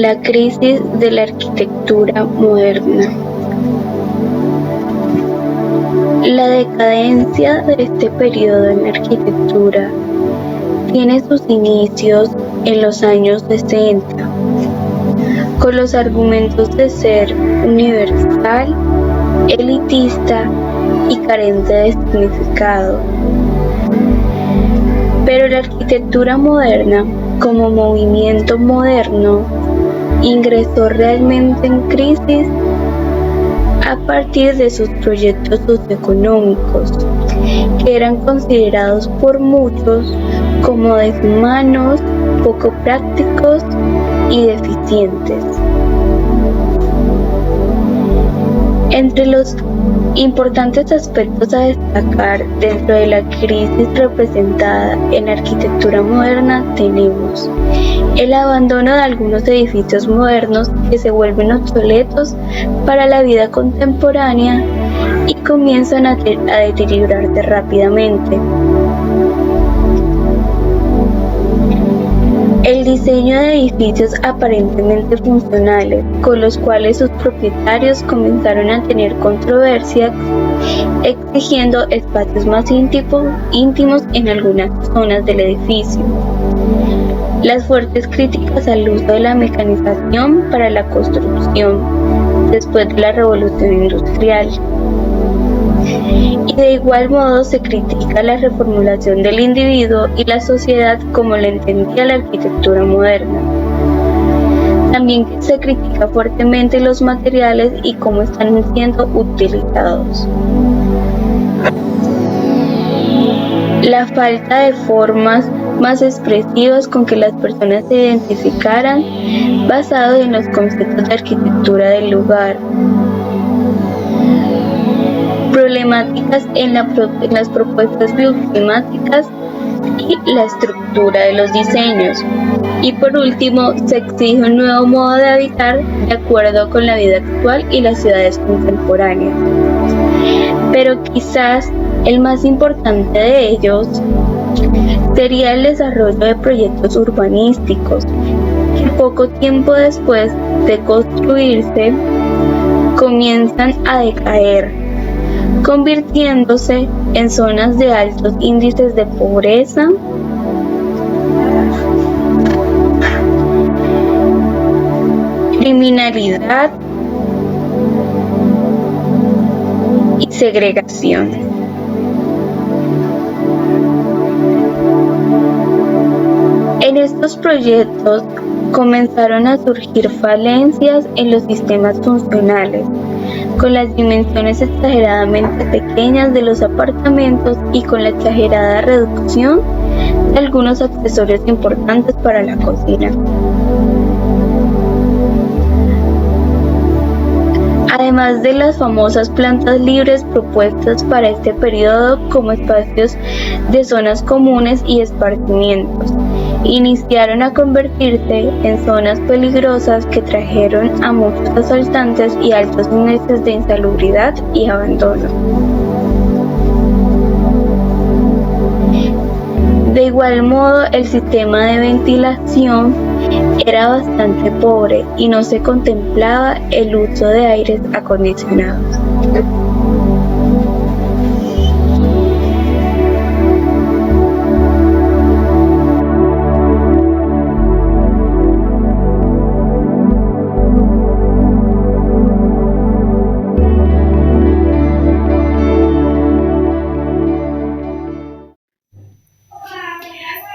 La crisis de la arquitectura moderna. La decadencia de este periodo en la arquitectura tiene sus inicios en los años 60, con los argumentos de ser universal, elitista y carente de significado. Pero la arquitectura moderna, como movimiento moderno, ingresó realmente en crisis a partir de sus proyectos socioeconómicos, que eran considerados por muchos como deshumanos, poco prácticos y deficientes. Entre los importantes aspectos a destacar dentro de la crisis representada en la arquitectura moderna tenemos el abandono de algunos edificios modernos que se vuelven obsoletos para la vida contemporánea y comienzan a deteriorarse rápidamente. El diseño de edificios aparentemente funcionales, con los cuales sus propietarios comenzaron a tener controversia, exigiendo espacios más íntimos en algunas zonas del edificio. Las fuertes críticas al uso de la mecanización para la construcción, después de la Revolución Industrial. Y de igual modo se critica la reformulación del individuo y la sociedad como la entendía la arquitectura moderna. También se critica fuertemente los materiales y cómo están siendo utilizados. La falta de formas más expresivas con que las personas se identificaran, basado en los conceptos de arquitectura del lugar. Problemáticas en las propuestas bioclimáticas y la estructura de los diseños. Y por último, se exige un nuevo modo de habitar de acuerdo con la vida actual y las ciudades contemporáneas. Pero quizás el más importante de ellos sería el desarrollo de proyectos urbanísticos, que poco tiempo después de construirse comienzan a decaer, convirtiéndose en zonas de altos índices de pobreza, criminalidad y segregación. En estos proyectos comenzaron a surgir falencias en los sistemas funcionales, con las dimensiones exageradamente pequeñas de los apartamentos y con la exagerada reducción de algunos accesorios importantes para la cocina. Además de las famosas plantas libres propuestas para este periodo como espacios de zonas comunes y esparcimientos, iniciaron a convertirse en zonas peligrosas que trajeron a muchos asaltantes y altos índices de insalubridad y abandono. De igual modo, el sistema de ventilación era bastante pobre y no se contemplaba el uso de aires acondicionados.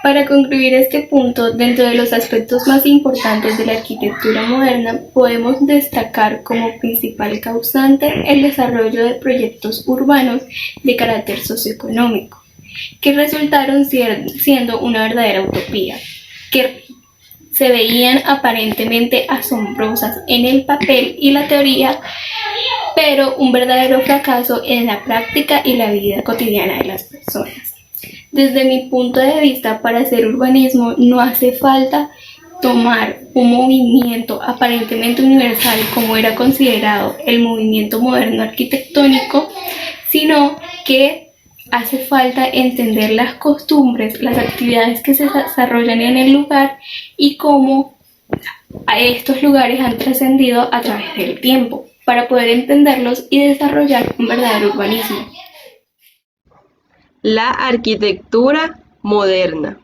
Para concluir este punto, dentro de los aspectos más importantes de la arquitectura moderna, podemos destacar como principal causante el desarrollo de proyectos urbanos de carácter socioeconómico, que resultaron siendo una verdadera utopía, que se veían aparentemente asombrosas en el papel y la teoría, pero un verdadero fracaso en la práctica y la vida cotidiana de las personas. Desde mi punto de vista, para hacer urbanismo no hace falta tomar un movimiento aparentemente universal como era considerado el movimiento moderno arquitectónico, sino que hace falta entender las costumbres, las actividades que se desarrollan en el lugar y cómo A estos lugares han trascendido a través del tiempo para poder entenderlos y desarrollar un verdadero urbanismo. La arquitectura moderna.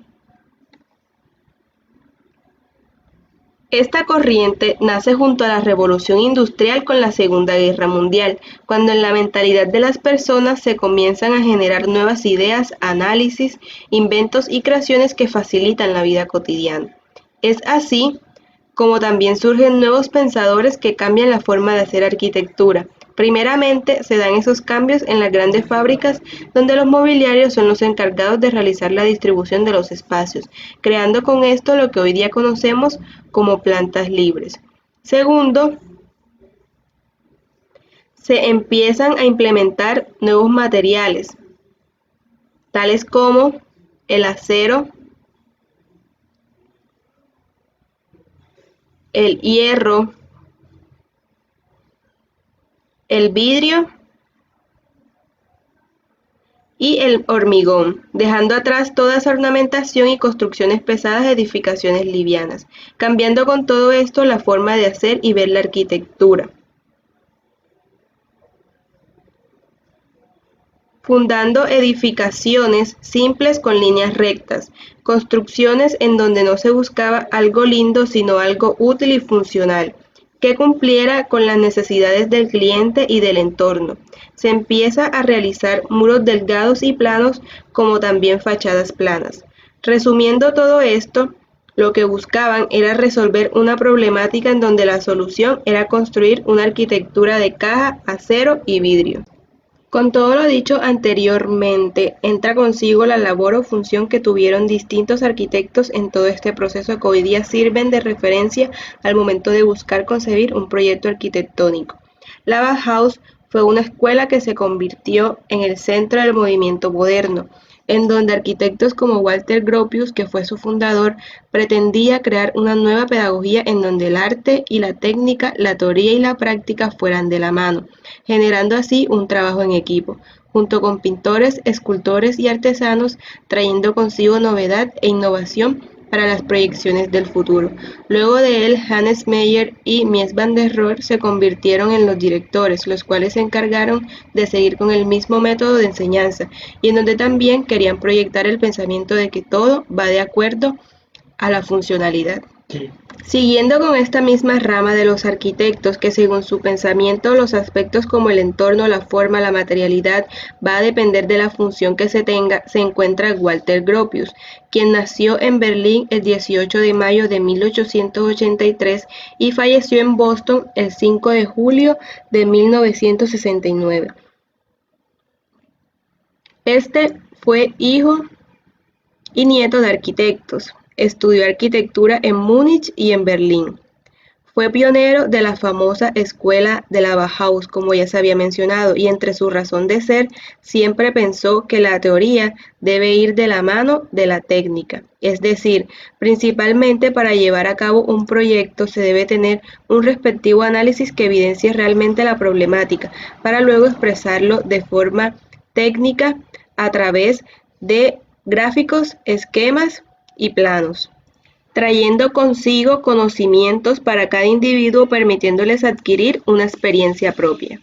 Esta corriente nace junto a la Revolución Industrial con la Segunda Guerra Mundial, cuando en la mentalidad de las personas se comienzan a generar nuevas ideas, análisis, inventos y creaciones que facilitan la vida cotidiana. Es así como también surgen nuevos pensadores que cambian la forma de hacer arquitectura. Primeramente, se dan esos cambios en las grandes fábricas donde los mobiliarios son los encargados de realizar la distribución de los espacios, creando con esto lo que hoy día conocemos como plantas libres. Segundo, se empiezan a implementar nuevos materiales, tales como el acero, el hierro, el vidrio y el hormigón, dejando atrás toda esa ornamentación y construcciones pesadas de edificaciones livianas, cambiando con todo esto la forma de hacer y ver la arquitectura, fundando edificaciones simples con líneas rectas, construcciones en donde no se buscaba algo lindo sino algo útil y funcional, que cumpliera con las necesidades del cliente y del entorno. Se empieza a realizar muros delgados y planos como también fachadas planas. Resumiendo todo esto, lo que buscaban era resolver una problemática en donde la solución era construir una arquitectura de caja, acero y vidrio. Con todo lo dicho anteriormente, entra consigo la labor o función que tuvieron distintos arquitectos en todo este proceso que hoy día sirven de referencia al momento de buscar concebir un proyecto arquitectónico. La Bauhaus fue una escuela que se convirtió en el centro del movimiento moderno, en donde arquitectos como Walter Gropius, que fue su fundador, pretendía crear una nueva pedagogía en donde el arte y la técnica, la teoría y la práctica fueran de la mano, generando así un trabajo en equipo, junto con pintores, escultores y artesanos, trayendo consigo novedad e innovación para las proyecciones del futuro. Luego de él, Hannes Meyer y Mies van der Rohe se convirtieron en los directores, los cuales se encargaron de seguir con el mismo método de enseñanza y en donde también querían proyectar el pensamiento de que todo va de acuerdo a la funcionalidad. Sí. Siguiendo con esta misma rama de los arquitectos que según su pensamiento los aspectos como el entorno, la forma, la materialidad va a depender de la función que se tenga, se encuentra Walter Gropius, quien nació en Berlín el 18 de mayo de 1883 y falleció en Boston el 5 de julio de 1969. Este fue hijo y nieto de arquitectos. Estudió arquitectura en Múnich y en Berlín. Fue pionero de la famosa escuela de la Bauhaus, como ya se había mencionado, y entre su razón de ser, siempre pensó que la teoría debe ir de la mano de la técnica. Es decir, principalmente para llevar a cabo un proyecto se debe tener un respectivo análisis que evidencie realmente la problemática, para luego expresarlo de forma técnica a través de gráficos, esquemas y planos, trayendo consigo conocimientos para cada individuo, permitiéndoles adquirir una experiencia propia.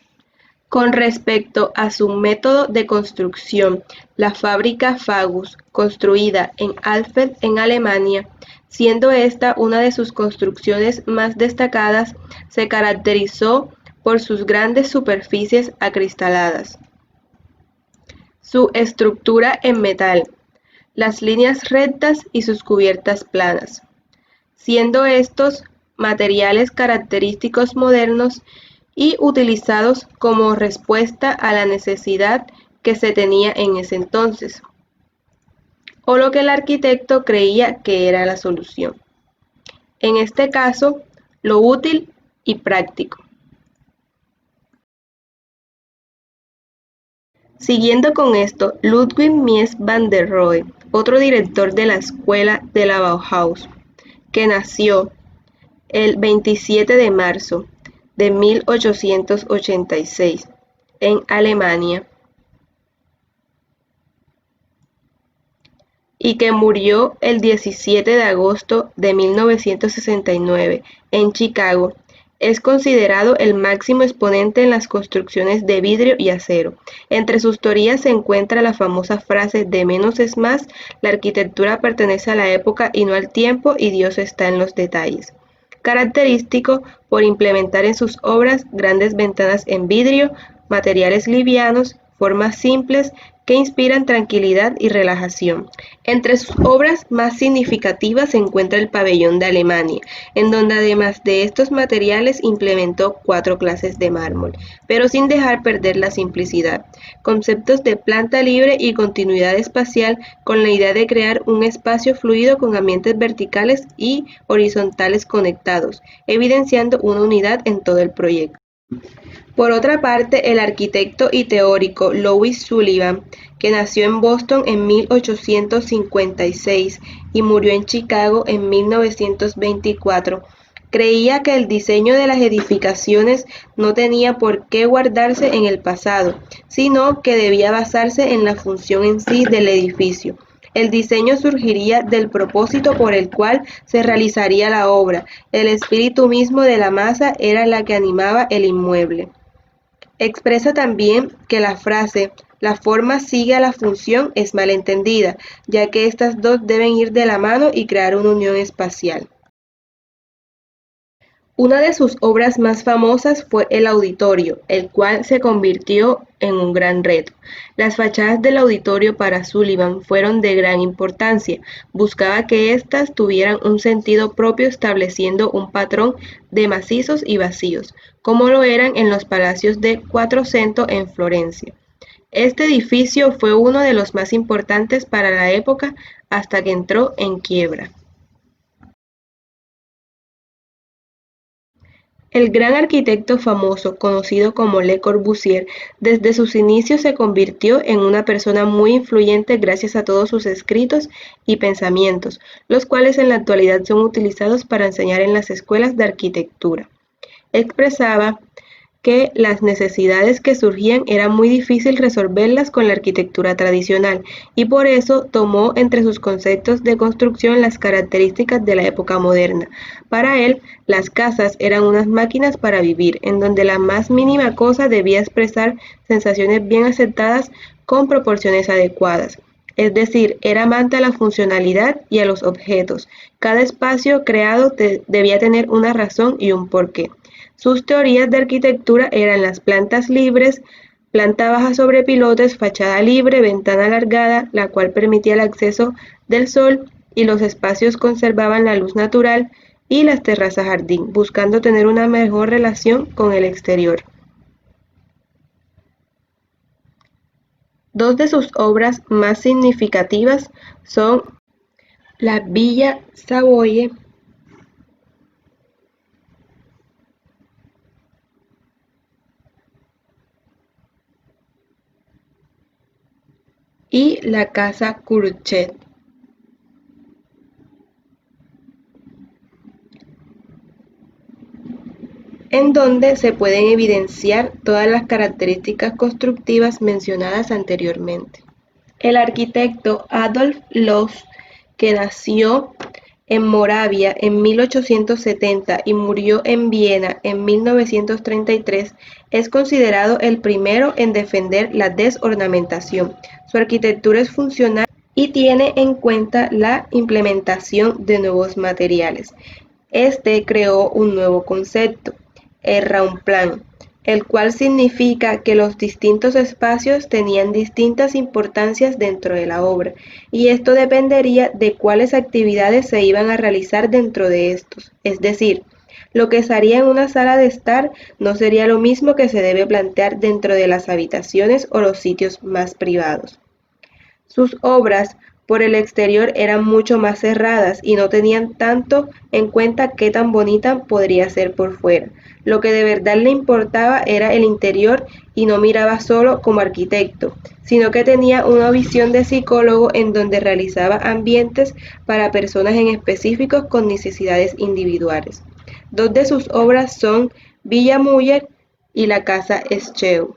Con respecto a su método de construcción, la fábrica Fagus, construida en Alfeld, en Alemania, siendo esta una de sus construcciones más destacadas, se caracterizó por sus grandes superficies acristaladas, su estructura en metal, las líneas rectas y sus cubiertas planas, siendo estos materiales característicos modernos y utilizados como respuesta a la necesidad que se tenía en ese entonces, o lo que el arquitecto creía que era la solución. En este caso, lo útil y práctico. Siguiendo con esto, Ludwig Mies van der Rohe, otro director de la escuela de la Bauhaus, que nació el 27 de marzo de 1886 en Alemania y que murió el 17 de agosto de 1969 en Chicago, es considerado el máximo exponente en las construcciones de vidrio y acero. Entre sus teorías se encuentra la famosa frase de menos es más: la arquitectura pertenece a la época y no al tiempo, y Dios está en los detalles. Característico por implementar en sus obras grandes ventanas en vidrio, materiales livianos, formas simples que inspiran tranquilidad y relajación. Entre sus obras más significativas se encuentra el Pabellón de Alemania, en donde además de estos materiales implementó 4 clases de mármol, pero sin dejar perder la simplicidad. Conceptos de planta libre y continuidad espacial, con la idea de crear un espacio fluido con ambientes verticales y horizontales conectados, evidenciando una unidad en todo el proyecto. Por otra parte, el arquitecto y teórico Louis Sullivan, que nació en Boston en 1856 y murió en Chicago en 1924, creía que el diseño de las edificaciones no tenía por qué guardarse en el pasado, sino que debía basarse en la función en sí del edificio. El diseño surgiría del propósito por el cual se realizaría la obra. El espíritu mismo de la masa era la que animaba el inmueble. Expresa también que la frase "la forma sigue a la función" es malentendida, ya que estas dos deben ir de la mano y crear una unión espacial. Una de sus obras más famosas fue el Auditorio, el cual se convirtió en un gran reto. Las fachadas del auditorio para Sullivan fueron de gran importancia. Buscaba que éstas tuvieran un sentido propio, estableciendo un patrón de macizos y vacíos, como lo eran en los palacios de Quattrocento en Florencia. Este edificio fue uno de los más importantes para la época hasta que entró en quiebra. El gran arquitecto famoso, conocido como Le Corbusier, desde sus inicios se convirtió en una persona muy influyente gracias a todos sus escritos y pensamientos, los cuales en la actualidad son utilizados para enseñar en las escuelas de arquitectura. Expresaba que las necesidades que surgían era muy difícil resolverlas con la arquitectura tradicional, y por eso tomó entre sus conceptos de construcción las características de la época moderna. Para él, las casas eran unas máquinas para vivir, en donde la más mínima cosa debía expresar sensaciones bien aceptadas con proporciones adecuadas. Es decir, era amante a la funcionalidad y a los objetos. Cada espacio creado debía tener una razón y un porqué. Sus teorías de arquitectura eran las plantas libres, planta baja sobre pilotes, fachada libre, ventana alargada, la cual permitía el acceso del sol, y los espacios conservaban la luz natural, y las terrazas jardín, buscando tener una mejor relación con el exterior. Dos de sus obras más significativas son la Villa Savoye y la Casa Curchet, en donde se pueden evidenciar todas las características constructivas mencionadas anteriormente. El arquitecto Adolf Loos, que nació en Moravia en 1870 y murió en Viena en 1933, es considerado el primero en defender la desornamentación. Su arquitectura es funcional y tiene en cuenta la implementación de nuevos materiales. Este creó un nuevo concepto, el Raumplan, el cual significa que los distintos espacios tenían distintas importancias dentro de la obra, y esto dependería de cuáles actividades se iban a realizar dentro de estos. Es decir, lo que se haría en una sala de estar no sería lo mismo que se debe plantear dentro de las habitaciones o los sitios más privados. Sus obras por el exterior eran mucho más cerradas y no tenían tanto en cuenta qué tan bonita podría ser por fuera. Lo que de verdad le importaba era el interior, y no miraba solo como arquitecto, sino que tenía una visión de psicólogo en donde realizaba ambientes para personas en específicos con necesidades individuales. Dos de sus obras son Villa Muller y la Casa Scheu.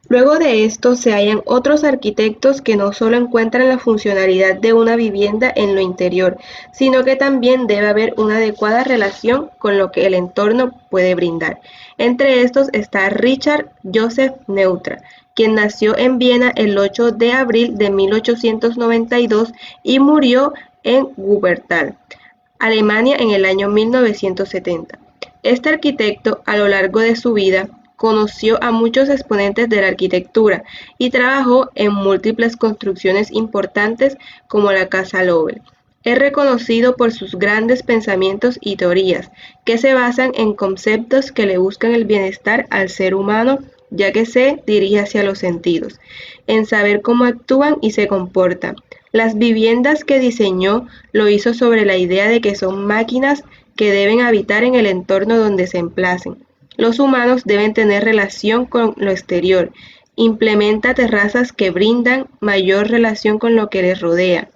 Luego de esto se hallan otros arquitectos que no solo encuentran la funcionalidad de una vivienda en lo interior, sino que también debe haber una adecuada relación con lo que el entorno puede brindar. Entre estos está Richard Joseph Neutra, quien nació en Viena el 8 de abril de 1892 y murió en Wuppertal, Alemania en el año 1970. Este arquitecto, a lo largo de su vida, conoció a muchos exponentes de la arquitectura y trabajó en múltiples construcciones importantes como la Casa Lovell. Es reconocido por sus grandes pensamientos y teorías, que se basan en conceptos que le buscan el bienestar al ser humano, ya que se dirige hacia los sentidos, en saber cómo actúan y se comportan. Las viviendas que diseñó lo hizo sobre la idea de que son máquinas que deben habitar en el entorno donde se emplacen. Los humanos deben tener relación con lo exterior. Implementa terrazas que brindan mayor relación con lo que les rodea.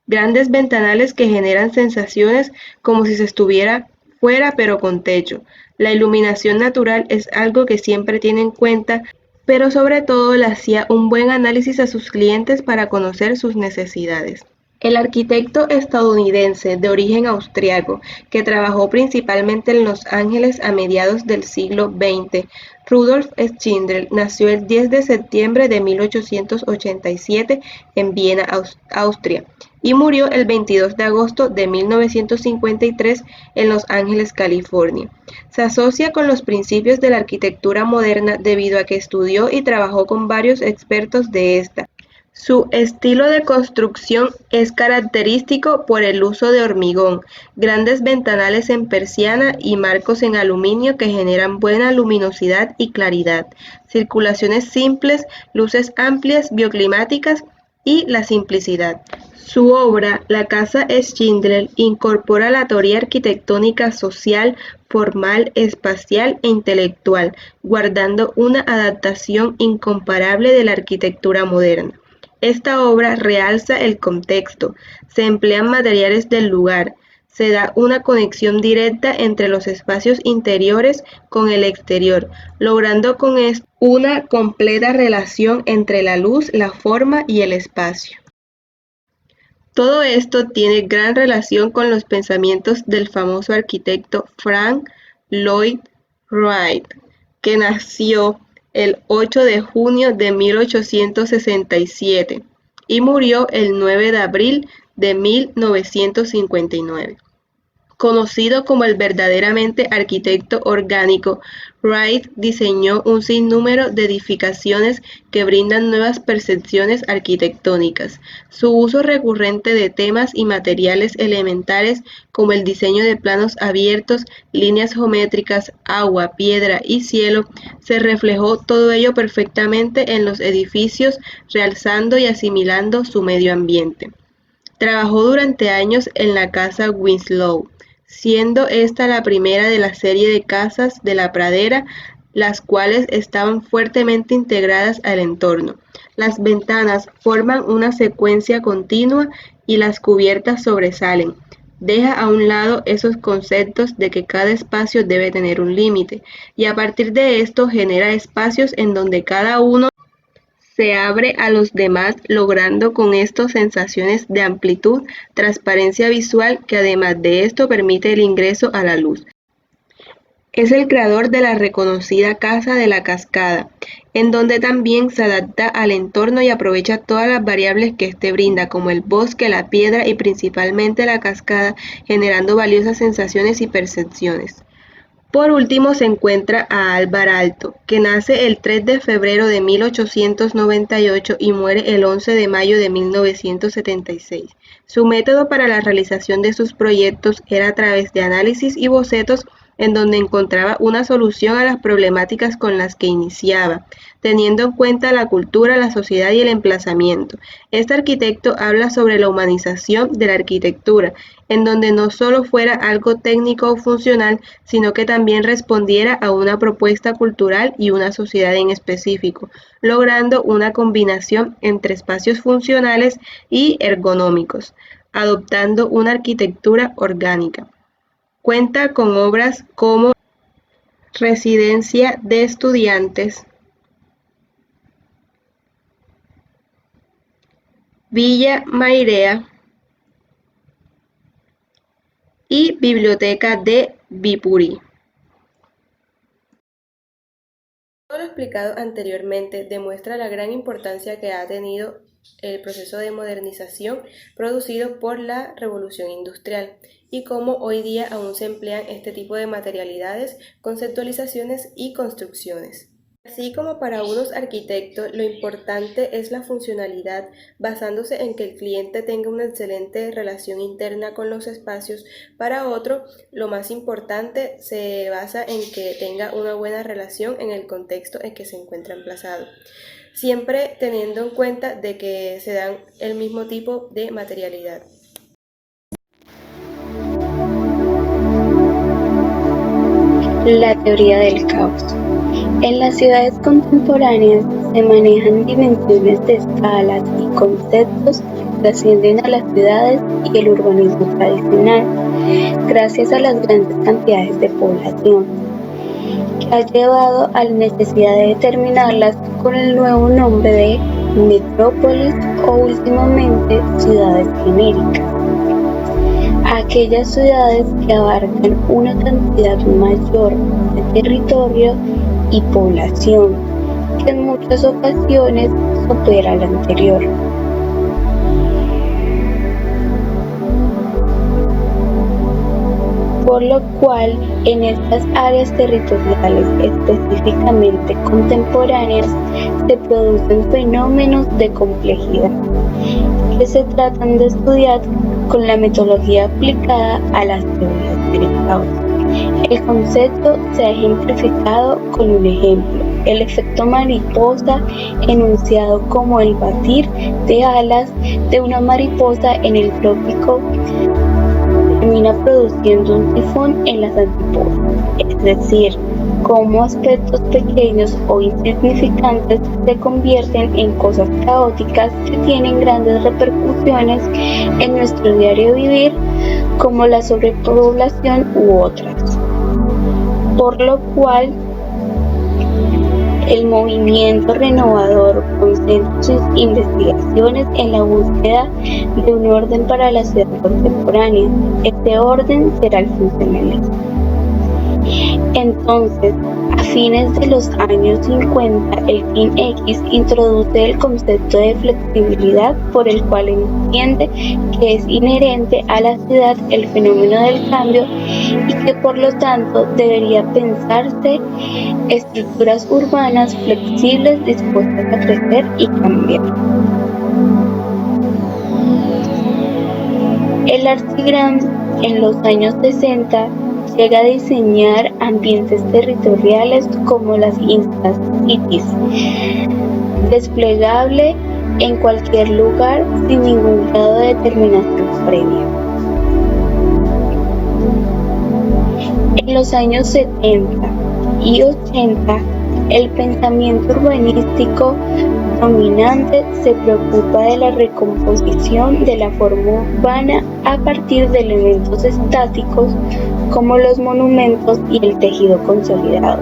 Grandes ventanales que generan sensaciones como si se estuviera fuera pero con techo. La iluminación natural es algo que siempre tiene en cuenta, pero sobre todo le hacía un buen análisis a sus clientes para conocer sus necesidades. El arquitecto estadounidense de origen austriaco, que trabajó principalmente en Los Ángeles a mediados del siglo XX, Rudolf Schindler, nació el 10 de septiembre de 1887 en Viena, Austria, y murió el 22 de agosto de 1953 en Los Ángeles, California. Se asocia con los principios de la arquitectura moderna debido a que estudió y trabajó con varios expertos de esta. Su estilo de construcción es característico por el uso de hormigón, grandes ventanales en persiana y marcos en aluminio que generan buena luminosidad y claridad, circulaciones simples, luces amplias, bioclimáticas y la simplicidad. Su obra, La Casa Schindler, incorpora la teoría arquitectónica social, formal, espacial e intelectual, guardando una adaptación incomparable de la arquitectura moderna. Esta obra realza el contexto, se emplean materiales del lugar, se da una conexión directa entre los espacios interiores con el exterior, logrando con esto una completa relación entre la luz, la forma y el espacio. Todo esto tiene gran relación con los pensamientos del famoso arquitecto Frank Lloyd Wright, que nació el 8 de junio de 1867 y murió el 9 de abril de 1959. Conocido como el verdaderamente arquitecto orgánico, Wright diseñó un sinnúmero de edificaciones que brindan nuevas percepciones arquitectónicas. Su uso recurrente de temas y materiales elementales como el diseño de planos abiertos, líneas geométricas, agua, piedra y cielo, se reflejó todo ello perfectamente en los edificios, realzando y asimilando su medio ambiente. Trabajó durante años en la Casa Winslow, siendo esta la primera de la serie de casas de la pradera, las cuales estaban fuertemente integradas al entorno. Las ventanas forman una secuencia continua y las cubiertas sobresalen. Deja a un lado esos conceptos de que cada espacio debe tener un límite, y a partir de esto genera espacios en donde cada uno se abre a los demás, logrando con esto sensaciones de amplitud, transparencia visual que además de esto permite el ingreso a la luz. Es el creador de la reconocida Casa de la Cascada, en donde también se adapta al entorno y aprovecha todas las variables que éste brinda, como el bosque, la piedra y principalmente la cascada, generando valiosas sensaciones y percepciones. Por último se encuentra a Alvar Aalto, que nace el 3 de febrero de 1898 y muere el 11 de mayo de 1976. Su método para la realización de sus proyectos era a través de análisis y bocetos en donde encontraba una solución a las problemáticas con las que iniciaba, teniendo en cuenta la cultura, la sociedad y el emplazamiento. Este arquitecto habla sobre la humanización de la arquitectura, en donde no solo fuera algo técnico o funcional, sino que también respondiera a una propuesta cultural y una sociedad en específico, logrando una combinación entre espacios funcionales y ergonómicos, adoptando una arquitectura orgánica. Cuenta con obras como Residencia de Estudiantes, Villa Mairea y Biblioteca de Viipuri. Todo lo explicado anteriormente demuestra la gran importancia que ha tenido el proceso de modernización producido por la Revolución Industrial y cómo hoy día aún se emplean este tipo de materialidades, conceptualizaciones y construcciones. Así como para unos arquitectos lo importante es la funcionalidad, basándose en que el cliente tenga una excelente relación interna con los espacios, para otro lo más importante se basa en que tenga una buena relación en el contexto en que se encuentra emplazado, siempre teniendo en cuenta de que se dan el mismo tipo de materialidad. La teoría del caos. En las ciudades contemporáneas se manejan dimensiones de escalas y conceptos que trascienden a las ciudades y el urbanismo tradicional, gracias a las grandes cantidades de población, que ha llevado a la necesidad de determinarlas con el nuevo nombre de metrópolis o últimamente ciudades genéricas. Aquellas ciudades que abarcan una cantidad mayor de territorio y población, que en muchas ocasiones supera la anterior. Por lo cual, en estas áreas territoriales específicamente contemporáneas se producen fenómenos de complejidad que se tratan de estudiar con la metodología aplicada a las teorías del caos. El concepto se ha ejemplificado con un ejemplo: el efecto mariposa, enunciado como el batir de alas de una mariposa en el trópico, termina produciendo un tifón en las antípodas, es decir, cómo aspectos pequeños o insignificantes se convierten en cosas caóticas que tienen grandes repercusiones en nuestro diario vivir, como la sobrepoblación u otras. Por lo cual, el movimiento renovador concentra sus investigaciones en la búsqueda de un orden para la ciudad contemporánea. Este orden será el funcionalismo. Entonces, a fines de los años 50, el Team X introduce el concepto de flexibilidad, por el cual entiende que es inherente a la ciudad el fenómeno del cambio y que por lo tanto debería pensarse estructuras urbanas flexibles dispuestas a crecer y cambiar. El Archigram en los años 60 llega a diseñar ambientes territoriales como las Instant Cities, desplegable en cualquier lugar sin ningún grado de determinación previa. En los años 70 y 80, el pensamiento urbanístico dominante se preocupa de la recomposición de la forma urbana a partir de elementos estáticos como los monumentos y el tejido consolidado.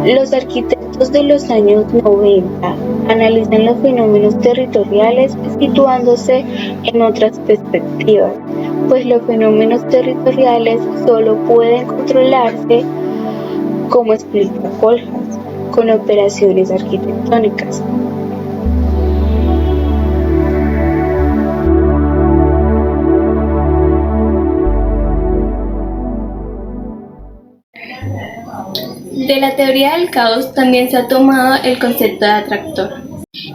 Los arquitectos de los años 90 analizan los fenómenos territoriales situándose en otras perspectivas, pues los fenómenos territoriales solo pueden controlarse, como explica Kohlhaas, con operaciones arquitectónicas. De la teoría del caos también se ha tomado el concepto de atractor.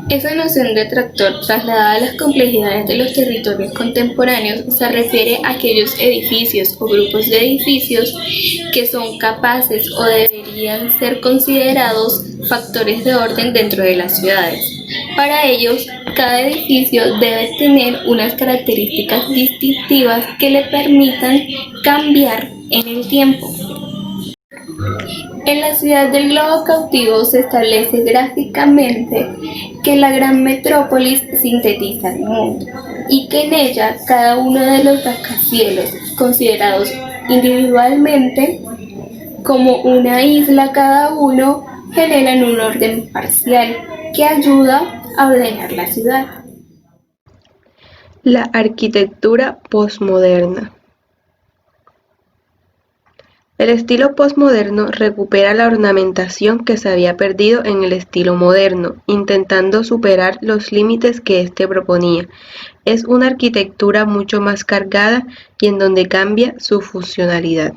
Esa noción de atractor, trasladada a las complejidades de los territorios contemporáneos, se refiere a aquellos edificios o grupos de edificios que son capaces o deberían ser considerados factores de orden dentro de las ciudades. Para ellos, cada edificio debe tener unas características distintivas que le permitan cambiar en el tiempo. En la ciudad del globo cautivo se establece gráficamente que la gran metrópolis sintetiza el mundo y que en ella cada uno de los rascacielos, considerados individualmente como una isla cada uno, generan un orden parcial que ayuda a ordenar la ciudad. La arquitectura posmoderna. El estilo posmoderno recupera la ornamentación que se había perdido en el estilo moderno, intentando superar los límites que éste proponía. Es una arquitectura mucho más cargada y en donde cambia su funcionalidad.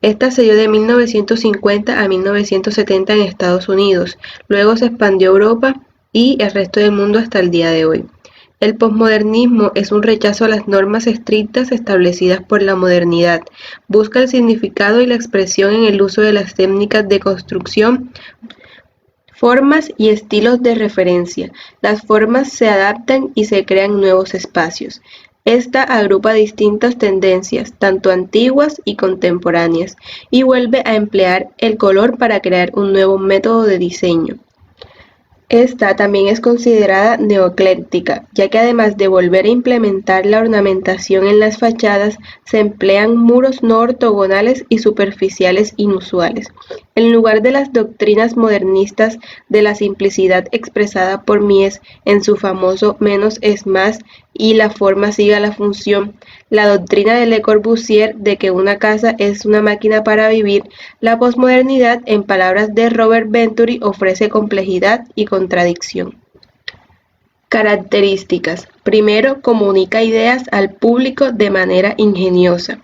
Esta se dio de 1950 a 1970 en Estados Unidos, luego se expandió a Europa y el resto del mundo hasta el día de hoy. El posmodernismo es un rechazo a las normas estrictas establecidas por la modernidad. Busca el significado y la expresión en el uso de las técnicas de construcción, formas y estilos de referencia. Las formas se adaptan y se crean nuevos espacios. Esta agrupa distintas tendencias, tanto antiguas y contemporáneas, y vuelve a emplear el color para crear un nuevo método de diseño. Esta también es considerada neoecléctica, ya que además de volver a implementar la ornamentación en las fachadas, se emplean muros no ortogonales y superficiales inusuales. En lugar de las doctrinas modernistas de la simplicidad expresada por Mies en su famoso menos es más y la forma siga la función, la doctrina de Le Corbusier de que una casa es una máquina para vivir, la posmodernidad, en palabras de Robert Venturi, ofrece complejidad y contradicción. Características. Primero, comunica ideas al público de manera ingeniosa.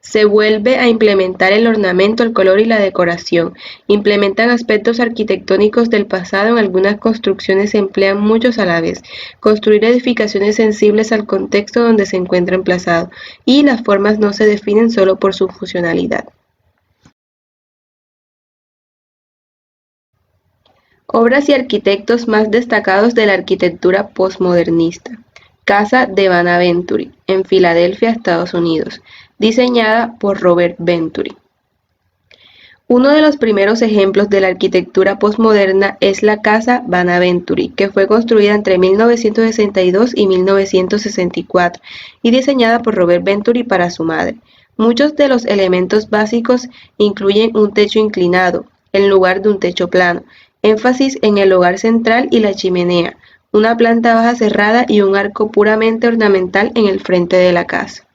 Se vuelve a implementar el ornamento, el color y la decoración. Implementan aspectos arquitectónicos del pasado, en algunas construcciones se emplean muchos a la vez. Construir edificaciones sensibles al contexto donde se encuentra emplazado. Y las formas no se definen solo por su funcionalidad. Obras y arquitectos más destacados de la arquitectura posmodernista. Casa de Vanna Venturi, en Filadelfia, Estados Unidos, diseñada por Robert Venturi. Uno de los primeros ejemplos de la arquitectura posmoderna es la Casa Vanna Venturi, que fue construida entre 1962 y 1964 y diseñada por Robert Venturi para su madre. Muchos de los elementos básicos incluyen un techo inclinado, en lugar de un techo plano, énfasis en el hogar central y la chimenea, una planta baja cerrada y un arco puramente ornamental en el frente de la casa.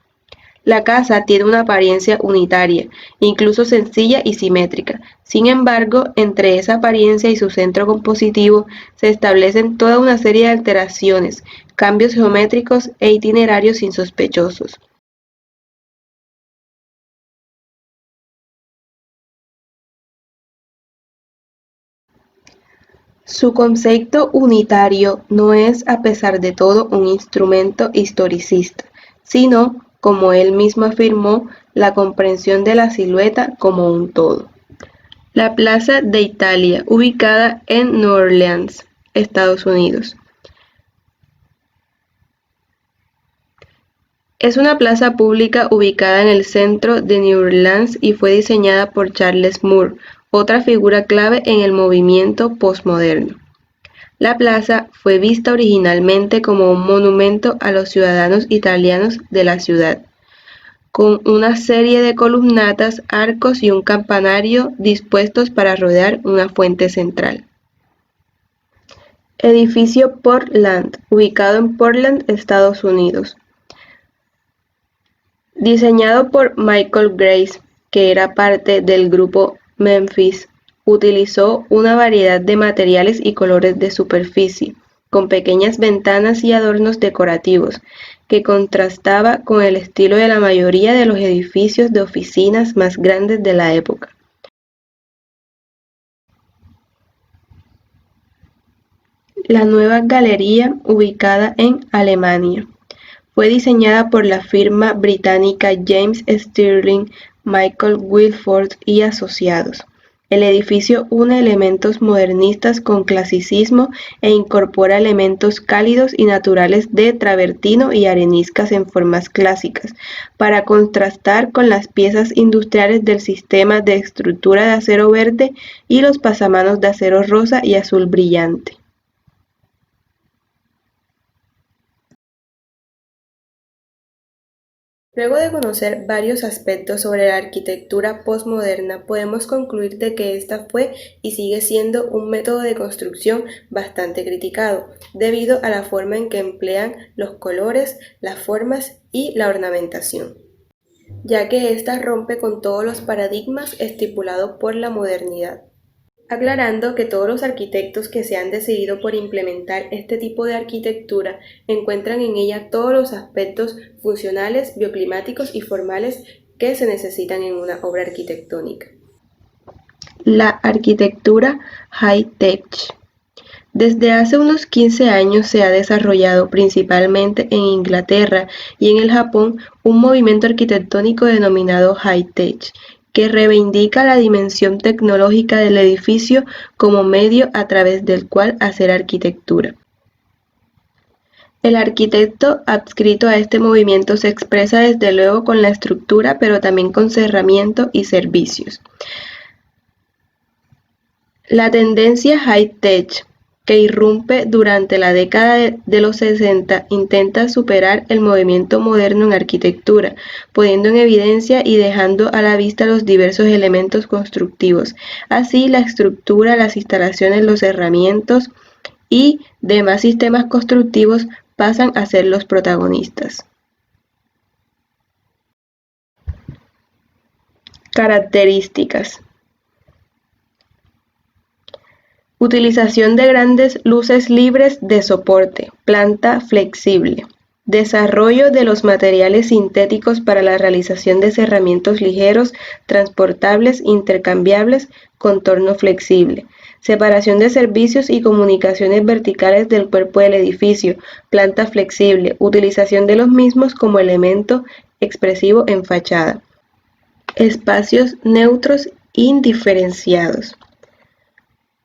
La casa tiene una apariencia unitaria, incluso sencilla y simétrica. Sin embargo, entre esa apariencia y su centro compositivo se establecen toda una serie de alteraciones, cambios geométricos e itinerarios insospechosos. Su concepto unitario no es, a pesar de todo, un instrumento historicista, sino, como él mismo afirmó, la comprensión de la silueta como un todo. La Plaza de Italia, ubicada en New Orleans, Estados Unidos. Es una plaza pública ubicada en el centro de New Orleans y fue diseñada por Charles Moore, otra figura clave en el movimiento posmoderno. La plaza fue vista originalmente como un monumento a los ciudadanos italianos de la ciudad, con una serie de columnatas, arcos y un campanario dispuestos para rodear una fuente central. Edificio Portland, ubicado en Portland, Estados Unidos. Diseñado por Michael Grace, que era parte del grupo Memphis, utilizó una variedad de materiales y colores de superficie, con pequeñas ventanas y adornos decorativos, que contrastaba con el estilo de la mayoría de los edificios de oficinas más grandes de la época. La nueva galería, ubicada en Alemania, fue diseñada por la firma británica James Stirling, Michael Wilford y Asociados. El edificio une elementos modernistas con clasicismo e incorpora elementos cálidos y naturales de travertino y areniscas en formas clásicas, para contrastar con las piezas industriales del sistema de estructura de acero verde y los pasamanos de acero rosa y azul brillante. Luego de conocer varios aspectos sobre la arquitectura postmoderna, podemos concluir de que esta fue y sigue siendo un método de construcción bastante criticado, debido a la forma en que emplean los colores, las formas y la ornamentación, ya que ésta rompe con todos los paradigmas estipulados por la modernidad. Aclarando que todos los arquitectos que se han decidido por implementar este tipo de arquitectura encuentran en ella todos los aspectos funcionales, bioclimáticos y formales que se necesitan en una obra arquitectónica. La arquitectura high-tech. Desde hace unos 15 años se ha desarrollado principalmente en Inglaterra y en el Japón un movimiento arquitectónico denominado high-tech, que reivindica la dimensión tecnológica del edificio como medio a través del cual hacer arquitectura. El arquitecto adscrito a este movimiento se expresa desde luego con la estructura, pero también con cerramiento y servicios. La tendencia high-tech, que irrumpe durante la década de los 60, intenta superar el movimiento moderno en arquitectura, poniendo en evidencia y dejando a la vista los diversos elementos constructivos, así la estructura, las instalaciones, los herramientas y demás sistemas constructivos pasan a ser los protagonistas. Características. Utilización de grandes luces libres de soporte, planta flexible. Desarrollo de los materiales sintéticos para la realización de cerramientos ligeros, transportables, intercambiables, contorno flexible. Separación de servicios y comunicaciones verticales del cuerpo del edificio, planta flexible. Utilización de los mismos como elemento expresivo en fachada. Espacios neutros indiferenciados.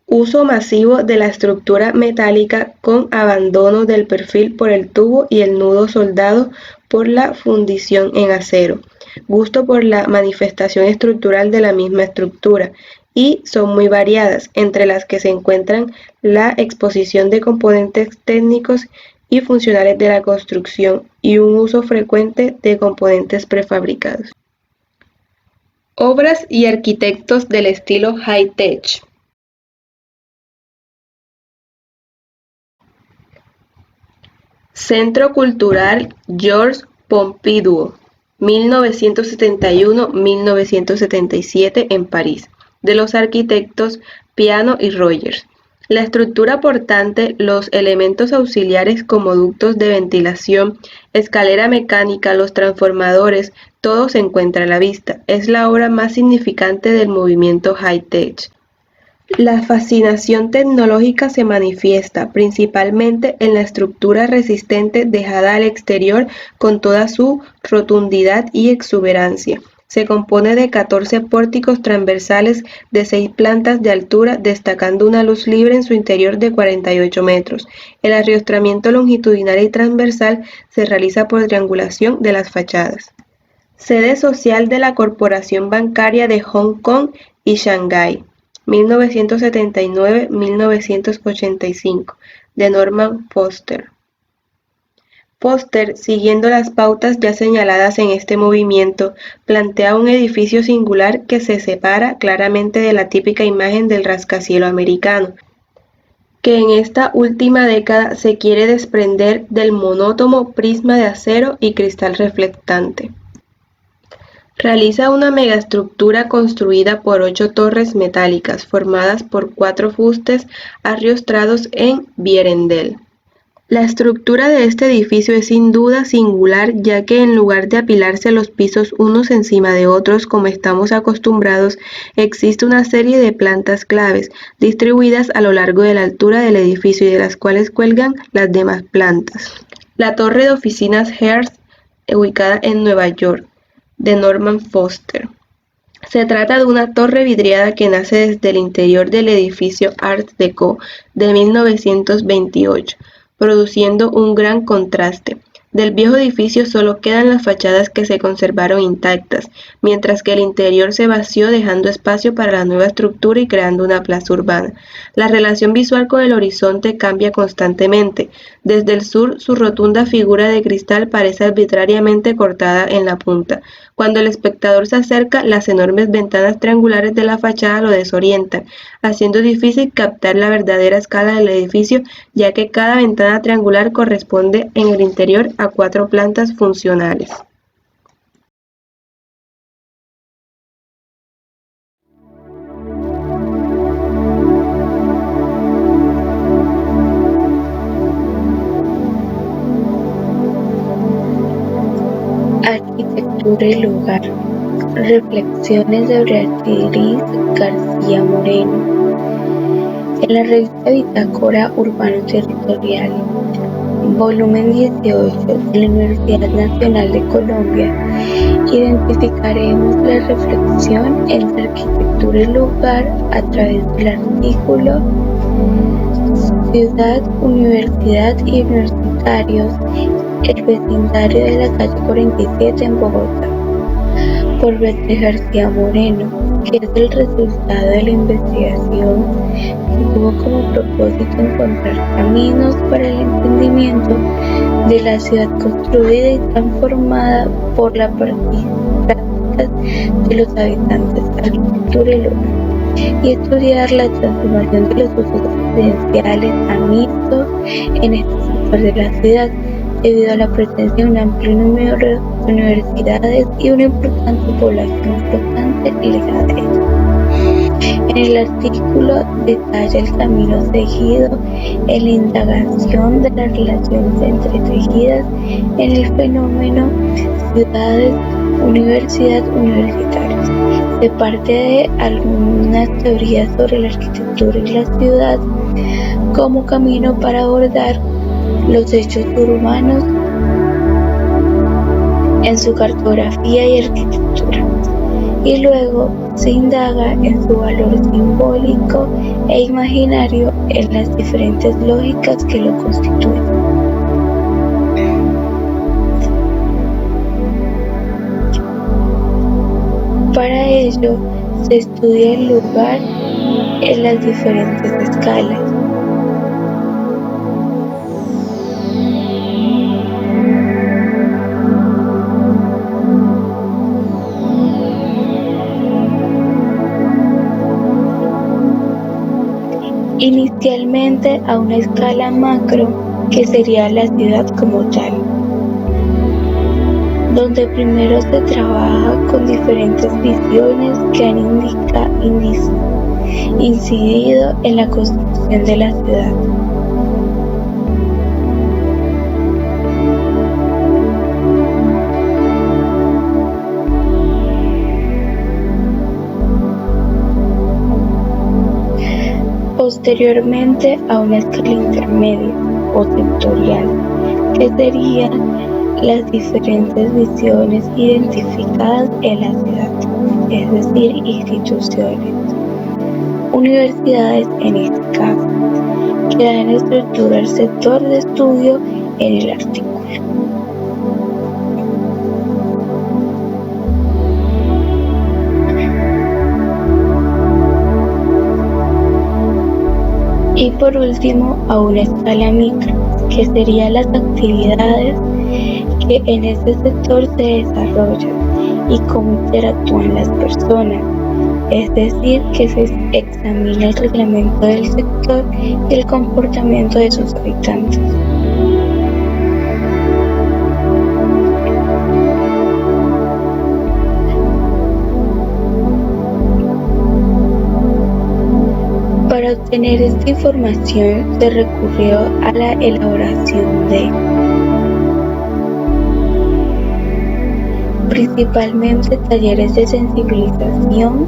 Uso masivo de la estructura metálica con abandono del perfil por el tubo y el nudo soldado por la fundición en acero. Gusto por la manifestación estructural de la misma estructura, y son muy variadas, entre las que se encuentran la exposición de componentes técnicos y funcionales de la construcción y un uso frecuente de componentes prefabricados. Obras y arquitectos del estilo high-tech. Centro Cultural Georges Pompidou, 1971-1977 en París, de los arquitectos Piano y Rogers. La estructura portante, los elementos auxiliares como ductos de ventilación, escalera mecánica, los transformadores, todo se encuentra a la vista. Es la obra más significante del movimiento high-tech. La fascinación tecnológica se manifiesta principalmente en la estructura resistente dejada al exterior con toda su rotundidad y exuberancia. Se compone de 14 pórticos transversales de 6 plantas de altura, destacando una luz libre en su interior de 48 metros. El arriostramiento longitudinal y transversal se realiza por triangulación de las fachadas. Sede social de la Corporación Bancaria de Hong Kong y Shanghái, 1979-1985, de Norman Foster. Foster, siguiendo las pautas ya señaladas en este movimiento, plantea un edificio singular que se separa claramente de la típica imagen del rascacielos americano, que en esta última década se quiere desprender del monótono prisma de acero y cristal reflectante. Realiza una megaestructura construida por 8 torres metálicas formadas por 4 fustes arriostrados en Vierendel. La estructura de este edificio es sin duda singular, ya que en lugar de apilarse los pisos unos encima de otros como estamos acostumbrados, existe una serie de plantas claves distribuidas a lo largo de la altura del edificio y de las cuales cuelgan las demás plantas. La torre de oficinas Hearst, ubicada en Nueva York, de Norman Foster. Se trata de una torre vidriada que nace desde el interior del edificio Art Deco de 1928, produciendo un gran contraste. Del viejo edificio solo quedan las fachadas que se conservaron intactas, mientras que el interior se vació dejando espacio para la nueva estructura y creando una plaza urbana. La relación visual con el horizonte cambia constantemente. Desde el sur, su rotunda figura de cristal parece arbitrariamente cortada en la punta. Cuando el espectador se acerca, las enormes ventanas triangulares de la fachada lo desorientan, haciendo difícil captar la verdadera escala del edificio, ya que cada ventana triangular corresponde en el interior a 4 plantas funcionales. Arquitectura y lugar. Reflexiones de Beatriz García Moreno. En la revista Bitácora Urbano Territorial, volumen 18 de la Universidad Nacional de Colombia, identificaremos la reflexión entre arquitectura y lugar a través del artículo Ciudad, Universidad y Universitarios, el vecindario de la calle 47 en Bogotá, por Beatriz García Moreno, que es el resultado de la investigación que tuvo como propósito encontrar caminos para el entendimiento de la ciudad construida y transformada por la práctica de los habitantes, arquitectura y lugar, y estudiar la transformación de los usos residenciales a mixtos en este sector de la ciudad, debido a la presencia de un amplio número de universidades y una importante población flotante ligada a ellas. En el artículo detalla el camino seguido en la indagación de las relaciones entretejidas en el fenómeno ciudades, universidad, universitarios. Se parte de algunas teorías sobre la arquitectura y la ciudad como camino para abordar los hechos urbanos en su cartografía y arquitectura, y luego se indaga en su valor simbólico e imaginario en las diferentes lógicas que lo constituyen. Para ello, se estudia el lugar en las diferentes escalas. Inicialmente a una escala macro, que sería la ciudad como tal, donde primero se trabaja con diferentes visiones que han incidido en la construcción de la ciudad. Posteriormente a una escala intermedia o sectorial, que serían las diferentes visiones identificadas en la ciudad, es decir, instituciones, universidades en este caso, que dan estructura al sector de estudio en el artículo. Y por último, a una escala micro, que serían las actividades que en ese sector se desarrollan y cómo interactúan las personas, es decir, que se examina el reglamento del sector y el comportamiento de sus habitantes. Para obtener esta información se recurrió a la elaboración de principalmente talleres de sensibilización,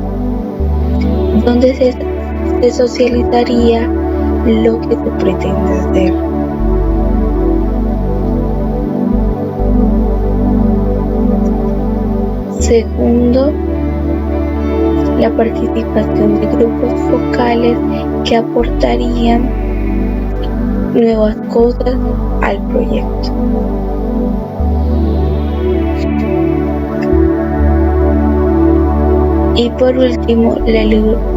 donde se socializaría lo que se pretende hacer. Segundo, la participación de grupos focales que aportarían nuevas cosas al proyecto. Y por último, la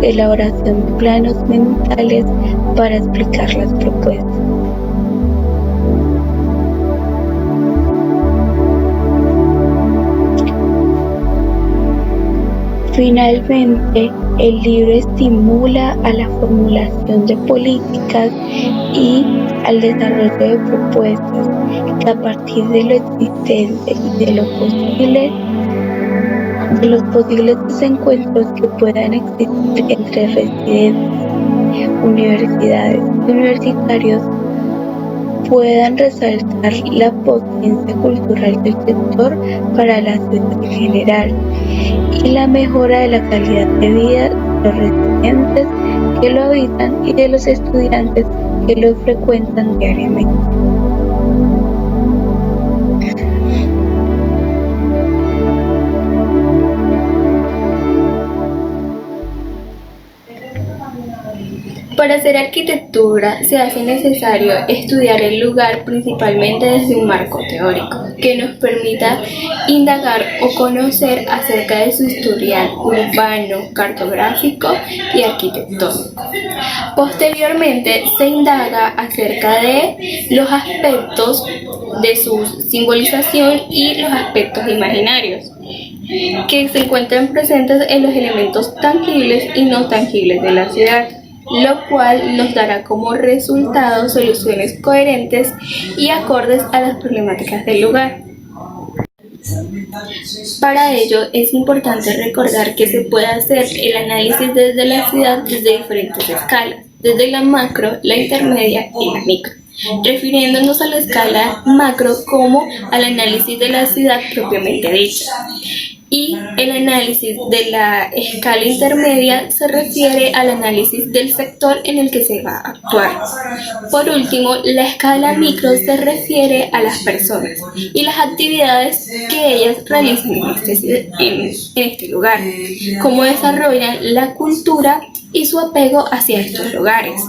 elaboración de planos mentales para explicar las propuestas. Finalmente, el libro estimula a la formulación de políticas y al desarrollo de propuestas que a partir de lo existente y de los posibles desencuentros que puedan existir entre residentes, universidades y universitarios, puedan resaltar la potencia cultural del sector para la ciudad en general y la mejora de la calidad de vida de los residentes que lo habitan y de los estudiantes que lo frecuentan diariamente. Para hacer arquitectura se hace necesario estudiar el lugar principalmente desde un marco teórico que nos permita indagar o conocer acerca de su historial urbano, cartográfico y arquitectónico. Posteriormente se indaga acerca de los aspectos de su simbolización y los aspectos imaginarios que se encuentran presentes en los elementos tangibles y no tangibles de la ciudad, lo cual nos dará como resultado soluciones coherentes y acordes a las problemáticas del lugar. Para ello es importante recordar que se puede hacer el análisis desde la ciudad desde diferentes escalas, desde la macro, la intermedia y la micro, refiriéndonos a la escala macro como al análisis de la ciudad propiamente dicha. Y el análisis de la escala intermedia se refiere al análisis del sector en el que se va a actuar. Por último, la escala micro se refiere a las personas y las actividades que ellas realizan en este lugar, cómo desarrollan la cultura y su apego hacia estos lugares.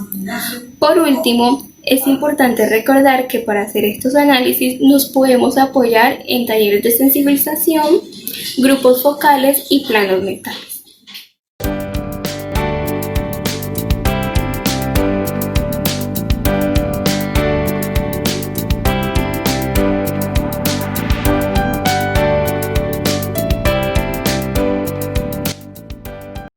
Por último, es importante recordar que para hacer estos análisis nos podemos apoyar en talleres de sensibilización, grupos focales y planos mentales.